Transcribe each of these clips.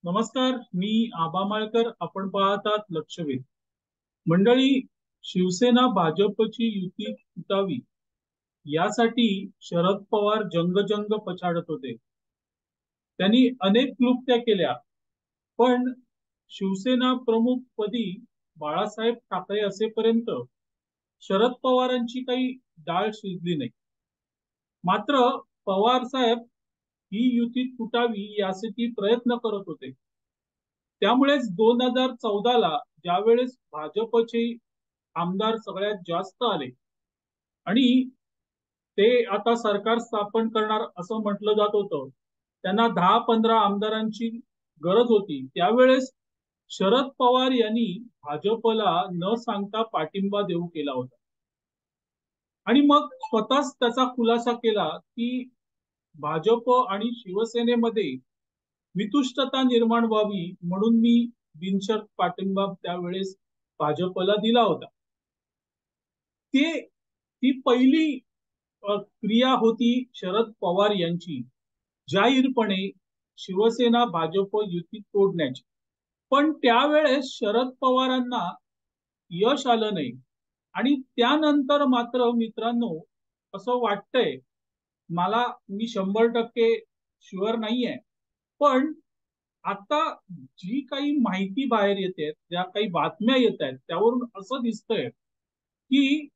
नमस्कार, मी आबा माळकर. आपण पाहतात लक्षवेध. मंडळी, शिवसेना भाजपची युती तुटावी यासाठी शरद पवार जंग पछाडत होते. त्यांनी अनेक क्लुप्त्या केल्या, पण शिवसेना प्रमुख पदी बाळासाहेब ठाकरे असेपर्यंत शरद पवारांची काही डाळ शिजली नाही. मात्र पवार साहेब ही युती तुटावी यासाठी प्रयत्न करत होते. त्यामुळेच 2014ला ज्यावेळेस भाजपचे आमदार सगळ्यात जास्त आले आणि ते आता सरकार स्थापन करणार असं म्हटलं जात होतं, त्यांना 10-15 आमदारांची गरज होती. त्यावेळेस शरद पवार यांनी भाजपला न सांगता पाठिंबा देऊ केला होता आणि मग स्वतःच त्याचा खुलासा केला की भाजप आणि शिवसेनेमध्ये वितुष्टता निर्माण व्हावी म्हणून मी बिनशर्त पाठिंबा त्यावेळेस भाजपला दिला होता. ते ती पहिली क्रिया होती शरद पवार यांची जाहीरपणे शिवसेना भाजप युती तोडण्याची. पण त्यावेळेस शरद पवारांना यश आलं नाही आणि त्यानंतर मात्र मित्रांनो, असं वाटतंय मला, मी 100% शुअर नाहीये, पण आता जी काही माहिती बाहेर येते, ज्या काही बातम्या येत आहेत त्यावरून असं दिसतंय की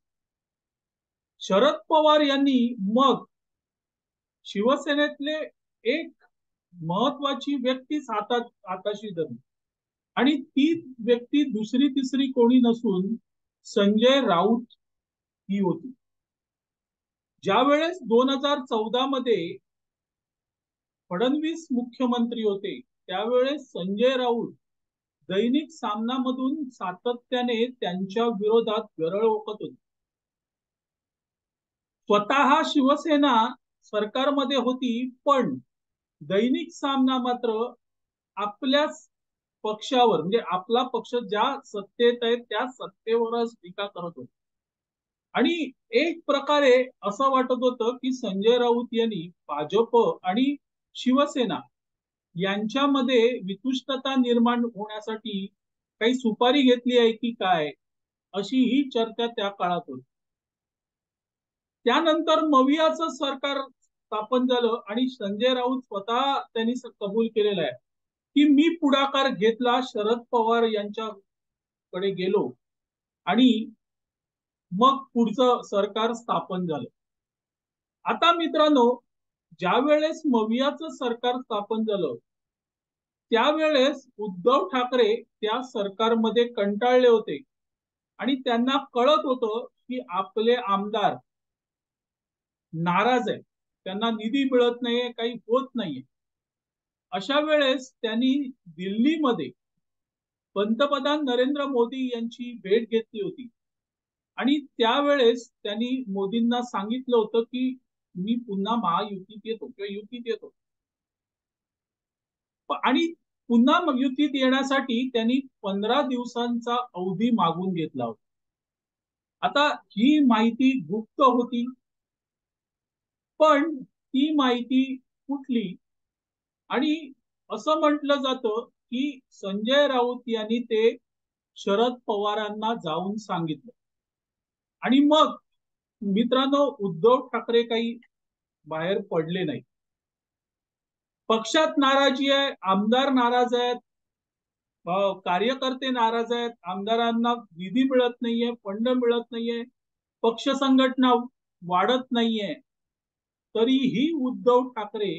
शरद पवार यांनी मग शिवसेनेतले एक महत्वाची व्यक्तीच हाताशी धरली आणि ती व्यक्ती दुसरी तिसरी कोणी नसून संजय राऊत ही होती. ज्या वेळेस 2014 मध्ये फडणवीस मुख्यमंत्री होते त्यावेळेस संजय राऊत दैनिक सामनामधून सातत्याने त्यांच्या विरोधात गरळ ओकत होते. स्वतः शिवसेना सरकारमध्ये होती, पण दैनिक सामना मात्र आपल्याच पक्षावर, म्हणजे आपला पक्ष ज्या सत्तेत आहे त्या सत्तेवरच टीका करत होता. आणि एक प्रकारे असं वाटत होतं की संजय राऊत यांनी भाजप आणि शिवसेना यांच्यामध्ये वितुष्टता निर्माण होण्यासाठी काही सुपारी घेतली आहे की काय, अशी ही चर्चा त्या काळात होती. त्यानंतर मवियाचं सरकार स्थापन झालं आणि संजय राऊत स्वतः त्यांनी कबूल केलेलं आहे की मी पुढाकार घेतला, शरद पवार यांच्याकडे गेलो आणि मग पुढचं सरकार स्थापन झालं. आता मित्रांनो, ज्या वेळेस मवियाचं सरकार स्थापन झालं त्यावेळेस उद्धव ठाकरे त्या सरकारमध्ये कंटाळले होते आणि त्यांना कळत होतं की आपले आमदार नाराज आहे, त्यांना निधी मिळत नाहीये, काही होत नाहीये. अशा वेळेस त्यांनी दिल्लीमध्ये पंतप्रधान नरेंद्र मोदी यांची भेट घेतली होती आणि त्यावेळेस त्यांनी मोदींना सांगितलं होतं की मी पुन्हा महायुतीत येतो किंवा युतीत येतो. आणि पुन्हा युतीत येण्यासाठी त्यांनी 15 दिवसांचा अवधी मागून घेतला होता. आता ही माहिती गुप्त होती, पण ती माहिती कुठली, आणि असं म्हटलं जातं की संजय राऊत यांनी ते शरद पवारांना जाऊन सांगितलं आणि मग मित्रांनो, उद्धव ठाकरे काही बाहेर पडले नाही. पक्षात नाराजी आहे, आमदार नाराज आहेत, कार्यकर्ते नाराज आहेत, आमदारांना निधी मिळत नाहीये, फंड मिळत नाहीये, पक्ष संघटना वाढत नाहीये. तरीही उद्धव ठाकरे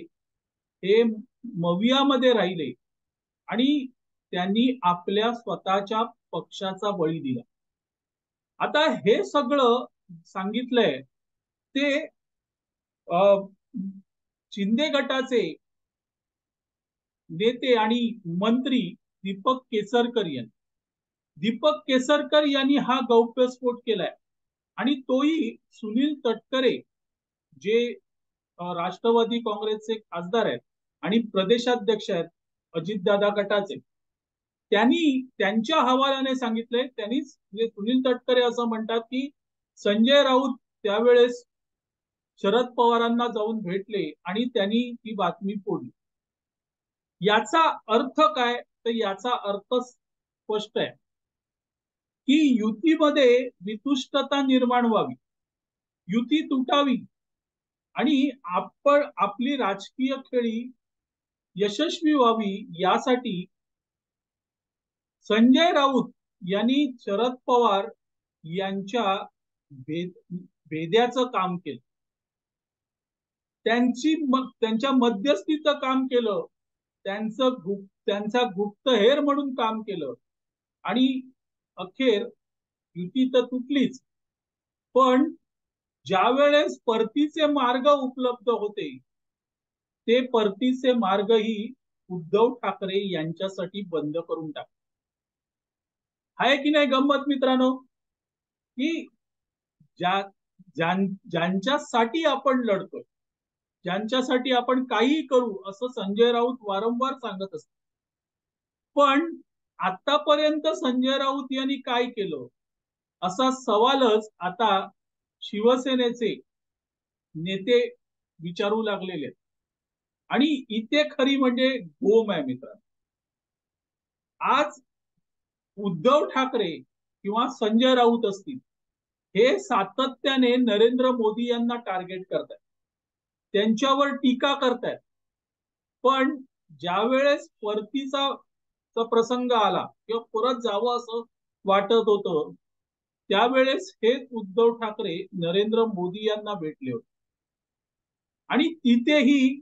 हे मवियामध्ये राहिले आणि त्यांनी आपल्या स्वतःच्या पक्षाचा बळी दिला. आता हे सगळं सांगितलंय ते शिंदे गटाचे नेते आणि मंत्री दीपक केसरकर यांनी हा गौप्यस्फोट केलाय आणि तोही सुनील तटकरे, जे राष्ट्रवादी काँग्रेसचे खासदार आहेत आणि प्रदेशाध्यक्ष आहेत अजितदादा गटाचे, त्यांनी त्यांच्या हवाल्याने सांगितलंय. त्यांनीच, म्हणजे सुनील तटकरे असं म्हणतात की संजय राऊत त्यावेळेस शरद पवारांना जाऊन भेटले आणि त्यांनी ती बातमी फोडली. याचा अर्थ काय? तर याचा अर्थ स्पष्ट आहे की युतीमध्ये वितुष्टता निर्माण व्हावी, युती तुटावी आणि आपण आपली राजकीय खेळी यशस्वी व्हावी यासाठी संजय राऊत यांनी शरद पवार यांच्या भेद्याचं काम केलं, त्यांच्या मध्यस्थीचं काम केलं, त्यांचा गुप्तहेर म्हणून काम केलं आणि अखेर युती तर तुटलीच, पण ज्या वेळेस परतीचे मार्ग उपलब्ध होते ते परतीचे मार्गही उद्धव ठाकरे यांच्यासाठी बंद करून टाकले. आहे की नाही गंमत मित्रांनो? की ज्यांच्यासाठी आपण लढतोय, ज्यांच्यासाठी आपण काहीही करू असं संजय राऊत वारंवार सांगत असतात, पण आतापर्यंत संजय राऊत यांनी काय केलं असा सवालच आता शिवसेनेचे नेते विचारू लागलेले आहेत. आणि इथे खरी म्हणजे गोम आहे मित्रांनो. आज उद्धव ठाकरे किंवा संजय राऊत असतील, हे सातत्याने नरेंद्र मोदी यांना टार्गेट करतायत, त्यांच्यावर टीका करतायत, पण ज्या वेळेस परतीचा प्रसंग आला किंवा परत जावं असं वाटत होतं त्यावेळेस हेच उद्धव ठाकरे नरेंद्र मोदी यांना भेटले होते आणि तिथेही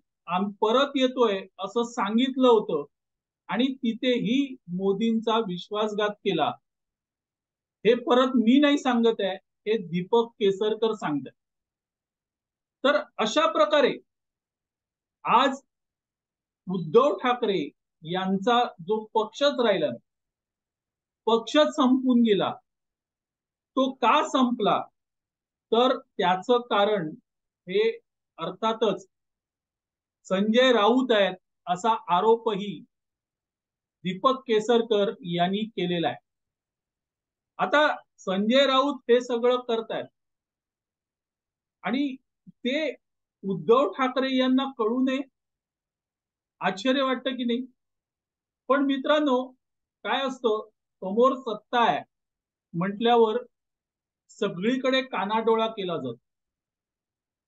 परत येतोय असं सांगितलं होतं आणि तिथेही मोदींचा विश्वासघात केला. हे परत मी नाही सांगत आहे, हे दीपक केसरकर सांगतात. तर अशा प्रकारे आज उद्धव ठाकरे यांचा जो पक्षच राहिला, पक्षच संपून गेला. तो का संपला? तर त्याचं कारण हे अर्थातच संजय राऊत आहेत असा आरोपही दीपक केसरकर यांनी केलेला आहे. आता संजय राऊत हे सगळं करतायत आणि ते उद्धव ठाकरे यांना कळू नये, आश्चर्य वाटतं की नाही? पण मित्रांनो, काय असतं, समोर सत्ता आहे म्हटल्यावर सगळीकडे कानाडोळा केला जातो.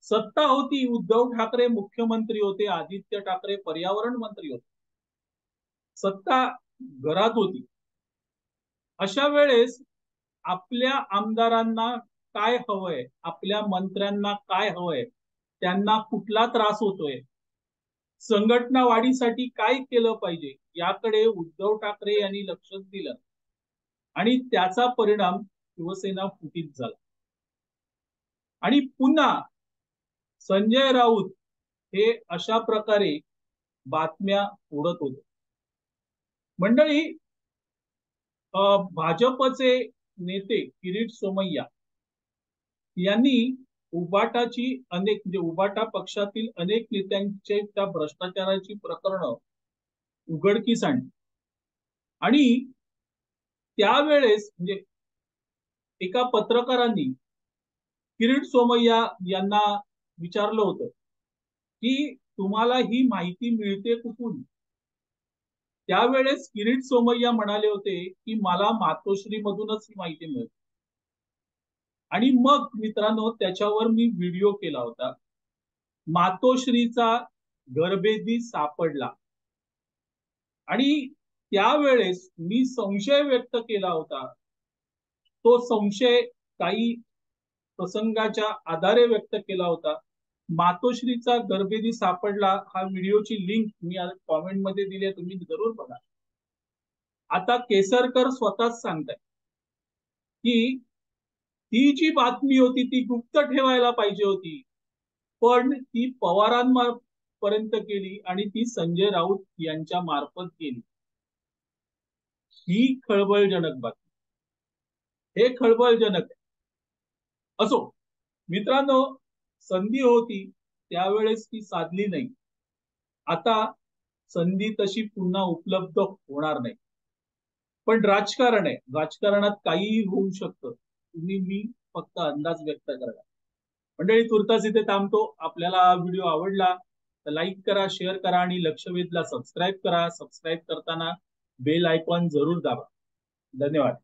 सत्ता होती, उद्धव ठाकरे मुख्यमंत्री होते, आदित्य ठाकरे पर्यावरण मंत्री होते, सत्ता घरात होती. अशा वेळेस आपल्या आमदारांना काय हवंय, आपल्या मंत्र्यांना काय हवंय, त्यांना कुठला त्रास होतोय, संघटना वाढीसाठी काय केलं पाहिजे याकडे उद्धव ठाकरे यांनी लक्ष दिलं आणि त्याचा परिणाम शिवसेना फुटीत झाला. आणि पुन्हा संजय राऊत हे अशा प्रकारे बातम्या उडत होते. मंडळी, भाजपचे नेते किरीट सोमय्या यांनी उबाटाची म्हणजे उबाटा पक्षातील अनेक नेत्यांचे त्या भ्रष्टाचाराची प्रकरणं उघडकीस आणली आणि त्यावेळेस म्हणजे एका पत्रकारांनी किरीट सोमय्या यांना विचारलं होतं की तुम्हाला ही माहिती मिळते कुठून? त्यावेळेस किरीट सोमय्या म्हणाले होते की मला मातोश्री मधूनच ही माहिती मिळते. आणि मग मित्रांनो, त्याच्यावर मी व्हिडिओ केला होता. मातोश्रीचा घरभेदी सापडला आणि त्यावेळेस मी संशय व्यक्त केला होता. तो संशय काही प्रसंगाच्या आधारे व्यक्त केला होता. मातोश्रीचा घरभेदी सापडला हा व्हिडिओची लिंक मी कॉमेंट मध्ये दिली आहे, तुम्ही जरूर बघा. आता केसरकर स्वतःच सांगताय की ही जी बातमी होती ती गुप्त ठेवायला पाहिजे होती, पण ती पवारांपर्यंत गेली आणि ती संजय राऊत यांच्या मार्फत गेली. ही खळबळजनक बातमी, हे खळबळजनक आहे. असो मित्रांनो, संधी होती त्यावेळेस ती साधली नाही. आता संधी तशी पुन्हा उपलब्ध होणार नाही. पण राजकारण आहे, राजकारणात काहीही होऊ शकतं. मी फक्त अंदाज व्यक्त करा. मंडळी, तुर्तास इथे थांबतो. आपल्याला हा व्हिडिओ आवडला तर लाईक करा, शेअर करा आणि लक्षवेधला सबस्क्राईब करा. सबस्क्राईब करताना बेल आयकॉन जरूर दाबा. धन्यवाद.